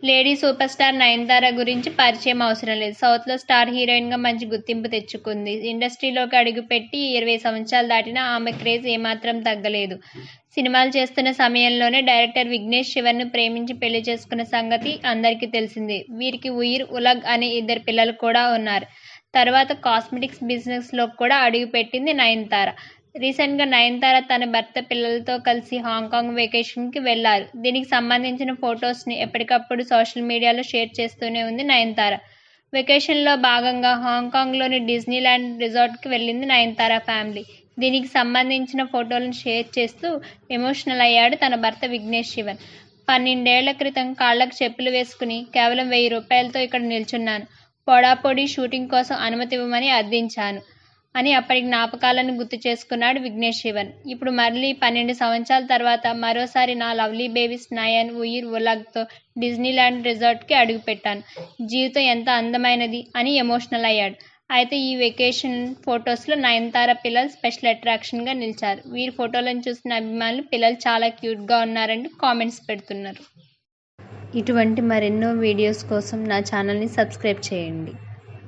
Lady super star Nayanthara గురించి పరిచయం అవసరం లేదు. సౌత్లో స్టార్ హీరోయిన్గా మంచి గుర్తింపు తెచ్చుకుంది. ఇండస్ట్రీలోకి అడుగుపెట్టి 20 సంవత్సరాలు దాటినా ఆమె క్రేజ్ ఏమాత్రం తగ్గలేదు. సినిమాలు చేస్తున్న సమయంలోనే డైరెక్టర్ విఘ్నేష్ శివన్ను ప్రేమించి పెళ్లి చేసుకున్న సంగతి అందరికీ తెలిసిందే. వీరికి ఉయిర్, ఉలగ్ అనే 2 పిల్లలు కూడా ఉన్నారు. తర్వాత కాస్మెటిక్స్ బిజినెస్లోకి కూడా అడుగుపెట్టింది నయనతార. రీసెంట్గా నయనతార తన భర్త, పిల్లలతో కలిసి హాంకాంగ్ వెకేషన్కి వెళ్లారు. దీనికి సంబంధించిన ఫొటోస్ని ఎప్పటికప్పుడు సోషల్ మీడియాలో షేర్ చేస్తూనే ఉంది నయనతార. వెకేషన్లో భాగంగా హాంకాంగ్లోని డిజ్నీల్యాండ్ రిసార్ట్కి వెళ్లింది నయనతార ఫ్యామిలీ. దీనికి సంబంధించిన ఫోటోలను షేర్ చేస్తూ ఎమోషనల్ అయ్యాడు తన భర్త విఘ్నేష్ శివన్. 12 ఏళ్ల క్రితం కాళ్లకు చెప్పులు వేసుకుని కేవలం 1000 రూపాయలతో ఇక్కడ నిల్చున్నాను. పొడాపొడి షూటింగ్ కోసం అనుమతి ఇవ్వమని అర్థించాను అని అప్పటి జ్ఞాపకాలను గుర్తు చేసుకున్నాడు విఘ్నేష్ శివన్. ఇప్పుడు మళ్లీ 12 సంవత్సరాల తర్వాత మరోసారి నా లవ్లీ బేబీస్ నయన్, ఉయిర్, ఉలగ్తో డిజ్నీల్యాండ్ రిసార్ట్కి అడుగుపెట్టాను. జీవితం ఎంత అందమైనది అని ఎమోషనల్ అయ్యాడు. అయితే ఈ వెకేషన్ ఫొటోస్లో నయనతార పిల్లలు స్పెషల్ అట్రాక్షన్గా నిలిచారు. వీరి ఫోటోలను చూసిన అభిమానులు పిల్లలు చాలా క్యూట్గా ఉన్నారంటూ కామెంట్స్ పెడుతున్నారు. ఇటువంటి మరెన్నో వీడియోస్ కోసం నా ఛానల్ని సబ్స్క్రైబ్ చేయండి.